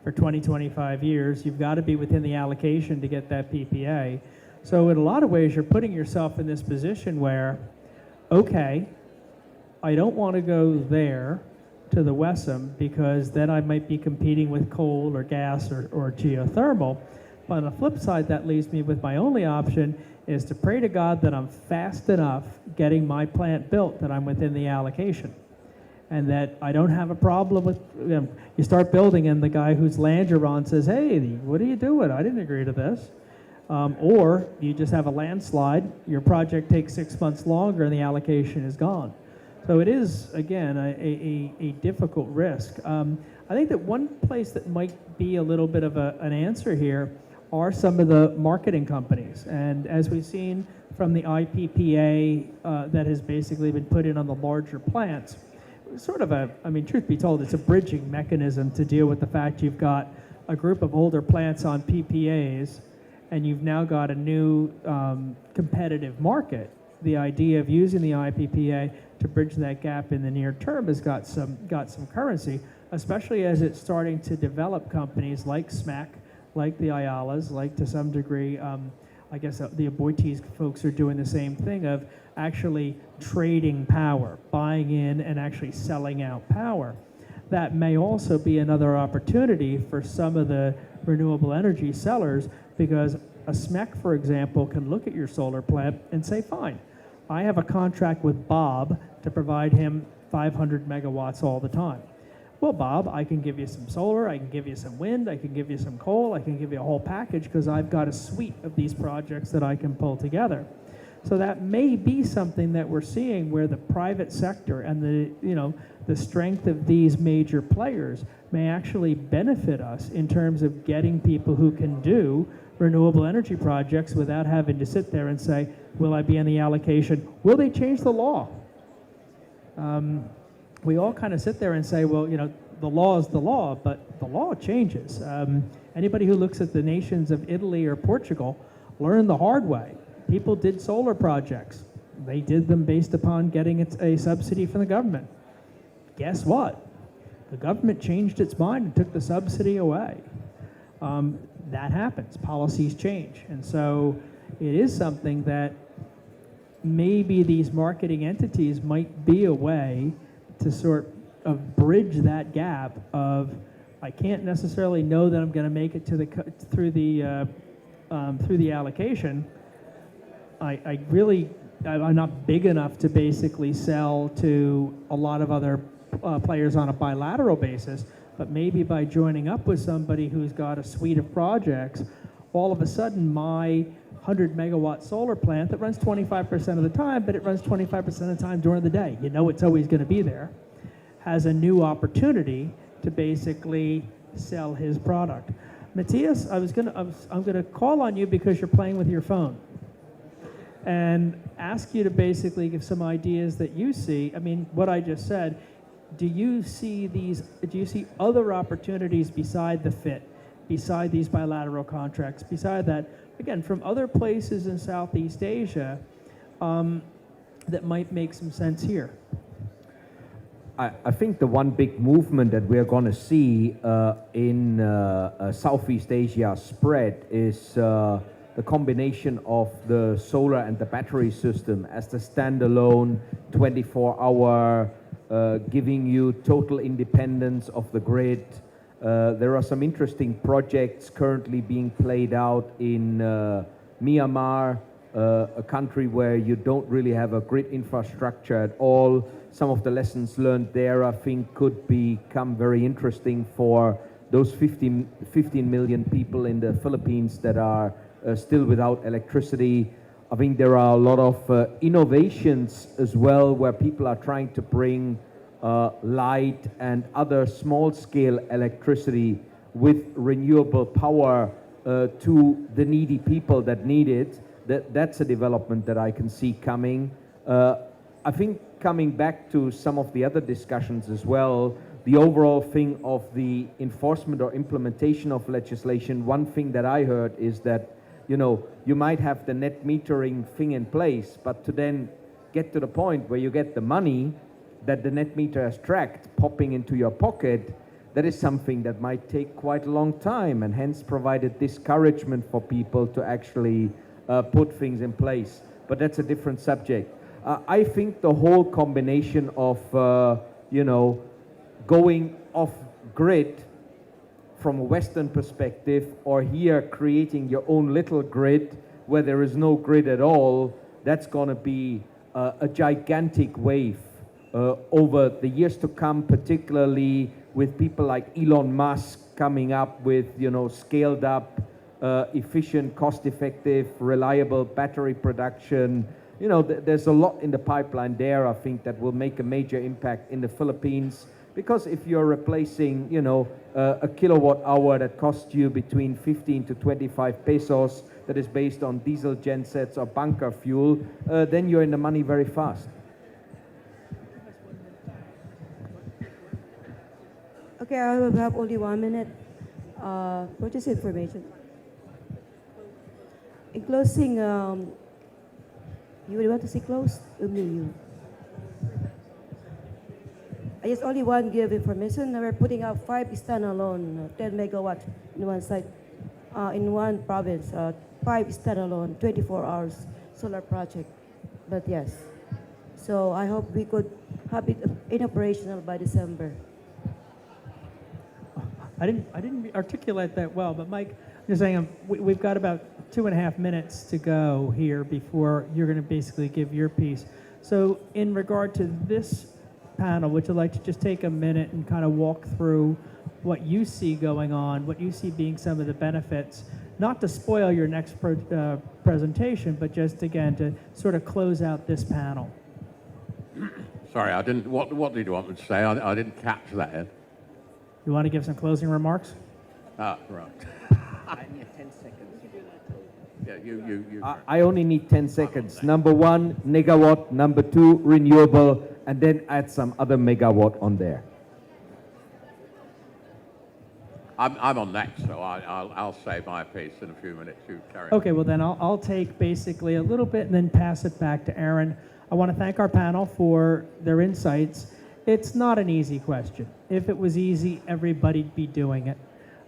S2: for 20-25 years. You've got to be within the allocation to get that PPA. So in a lot of ways, you're putting yourself in this position where, okay, I don't want to go there to the WESM because then I might be competing with coal or gas or geothermal. But on the flip side, that leaves me with my only option is to pray to God that I'm fast enough getting my plant built that I'm within the allocation. And that I don't have a problem with, you start building and the guy whose land you're on says, hey, what are you doing? I didn't agree to this. Or you just have a landslide, your project takes 6 months longer and the allocation is gone. So it is, again, a difficult risk. I think that one place that might be a little bit of an answer here are some of the marketing companies. And as we've seen from the IPPA that has basically been put in on the larger plants, sort of truth be told, it's a bridging mechanism to deal with the fact you've got a group of older plants on PPAs and you've now got a new competitive market. The idea of using the IPPA to bridge that gap in the near term has got some currency, especially as it's starting to develop companies like SMAC, like the Ayalas, like to some degree, I guess the Aboitiz folks are doing the same thing of actually trading power, buying in and actually selling out power. That may also be another opportunity for some of the renewable energy sellers, because a SMEC, for example, can look at your solar plant and say, fine, I have a contract with Bob to provide him 500 megawatts all the time. Well, Bob, I can give you some solar, I can give you some wind, I can give you some coal, I can give you a whole package because I've got a suite of these projects that I can pull together. So that may be something that we're seeing where the private sector and the strength of these major players may actually benefit us in terms of getting people who can do renewable energy projects without having to sit there and say, will I be in the allocation? Will they change the law? We all kind of sit there and say, well, the law is the law, but the law changes. Anybody who looks at the nations of Italy or Portugal learned the hard way. People did solar projects. They did them based upon getting a subsidy from the government. Guess what? The government changed its mind and took the subsidy away. That happens. Policies change. And so it is something that maybe these marketing entities might be a way to sort of bridge that gap of, I can't necessarily know that I'm going to make it to through the allocation I'm not big enough to basically sell to a lot of other players on a bilateral basis, but maybe by joining up with somebody who's got a suite of projects, all of a sudden my 100 megawatt solar plant that runs 25% of the time, but it runs 25% of the time during the day, you know it's always going to be there, has a new opportunity to basically sell his product. Matthias, I'm gonna call on you because you're playing with your phone and ask you to basically give some ideas that you see. I mean, what I just said, do you see other opportunities beside the FIT, beside these bilateral contracts, beside that, again, from other places in Southeast Asia that might make some sense here?
S5: I think the one big movement that we're going to see in Southeast Asia spread is the combination of the solar and the battery system as the standalone 24-hour, giving you total independence of the grid. There are some interesting projects currently being played out in Myanmar, a country where you don't really have a grid infrastructure at all. Some of the lessons learned there, I think, could become very interesting for those 15 million people in the Philippines that are still without electricity. I think there are a lot of innovations as well where people are trying to bring light and other small-scale electricity with renewable power to the needy people that need it. That's a development that I can see coming. I think coming back to some of the other discussions as well, the overall thing of the enforcement or implementation of legislation, one thing that I heard is that, you know, you might have the net metering thing in place, but to then get to the point where you get the money that the net meter has tracked popping into your pocket, that is something that might take quite a long time, and hence provided discouragement for people to actually put things in place. But that's a different subject. I think the whole combination of, going off grid from a Western perspective, or here creating your own little grid where there is no grid at all, that's going to be a gigantic wave over the years to come, particularly with people like Elon Musk coming up with, scaled up, efficient, cost-effective, reliable battery production. There's a lot in the pipeline there, I think, that will make a major impact in the Philippines. Because if you're replacing, a kilowatt hour that costs you between 15 to 25 pesos, that is based on diesel gensets or bunker fuel, then you're in the money very fast.
S4: Okay, I will have only 1 minute for this information. In closing, you would want to see closed? You. I just only want to give information. We're putting out 5 standalone, 10 megawatts in one site, in one province, 5 standalone, 24 hours solar project. But yes, so I hope we could have it in operational by December.
S2: I didn't articulate that well, but Mike, I'm just saying we've got about 2.5 minutes to go here before you're going to basically give your piece. So in regard to this panel, would you like to just take a minute and kind of walk through what you see going on, what you see being some of the benefits, not to spoil your next presentation, but just again to sort of close out this panel.
S3: Sorry, I didn't. What did you want me to say? I didn't catch that, Ed.
S2: You want to give some closing remarks?
S3: Ah, right.
S5: I need 10 seconds.
S3: Yeah, you.
S5: I only need 10 seconds. Number 1, megawatt. Number 2, renewable. And then add some other megawatt on there.
S3: I'm on next, so I'll say my piece in a few minutes. You carry on.
S2: Okay, well then I'll take basically a little bit and then pass it back to Aaron. I want to thank our panel for their insights. It's not an easy question. If it was easy, everybody'd be doing it.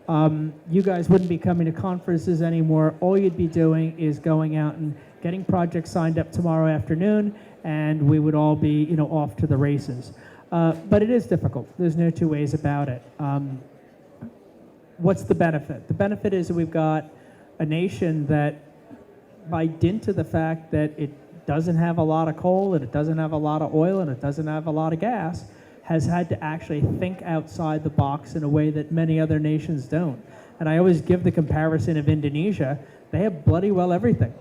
S2: You guys wouldn't be coming to conferences anymore. All you'd be doing is going out and getting projects signed up tomorrow afternoon, and we would all be, off to the races. But it is difficult. There's no two ways about it. What's the benefit? The benefit is that we've got a nation that by dint of the fact that it doesn't have a lot of coal and it doesn't have a lot of oil and it doesn't have a lot of gas, has had to actually think outside the box in a way that many other nations don't. And I always give the comparison of Indonesia. They have bloody well everything.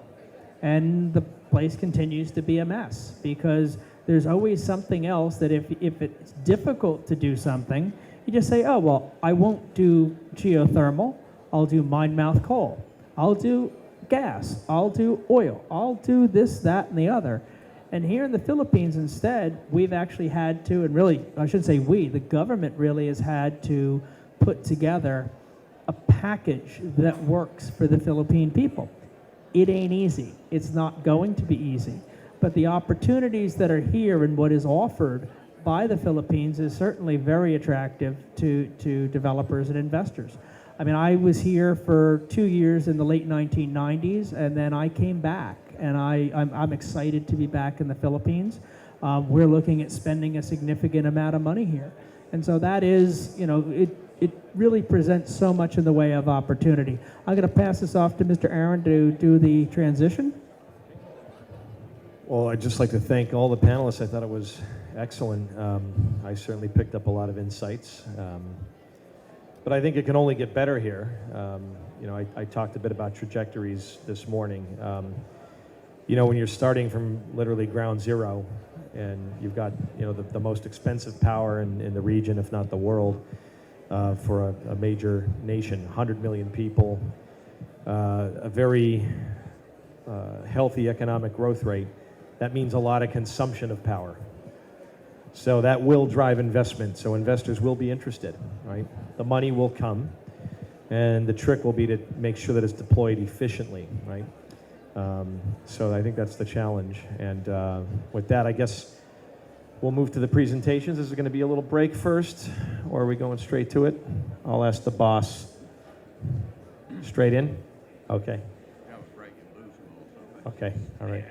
S2: And the place continues to be a mess because there's always something else that if it's difficult to do something, you just say, oh, well, I won't do geothermal. I'll do mine-mouth coal. I'll do gas. I'll do oil. I'll do this, that, and the other. And here in the Philippines, instead, we've actually had to, and really, I shouldn't say we, the government really has had to put together a package that works for the Philippine people. It ain't easy. It's not going to be easy. But the opportunities that are here and what is offered by the Philippines is certainly very attractive to developers and investors. I mean, I was here for 2 years in the late 1990s, and then I came back, and I'm excited to be back in the Philippines. We're looking at spending a significant amount of money here. And so that is, you know, it really presents so much in the way of opportunity. I'm going to pass this off to Mr. Aaron to do the transition.
S1: Well, I'd just like to thank all the panelists. I thought it was excellent. I certainly picked up a lot of insights. But I think it can only get better here. You know, I talked a bit about trajectories this morning. You know, when you're starting from literally ground zero and you've got, you know, the most expensive power in the region, if not the world, for a major nation, 100 million people, a very healthy economic growth rate, that means a lot of consumption of power. So that will drive investment. So investors will be interested, right? The money will come, and the trick will be to make sure that it's deployed efficiently, right? So I think that's the challenge. And with that, I guess we'll move to the presentations. Is there going to be a little break first, or are we going straight to it? I'll ask the boss. Straight in? Okay. Okay, all right.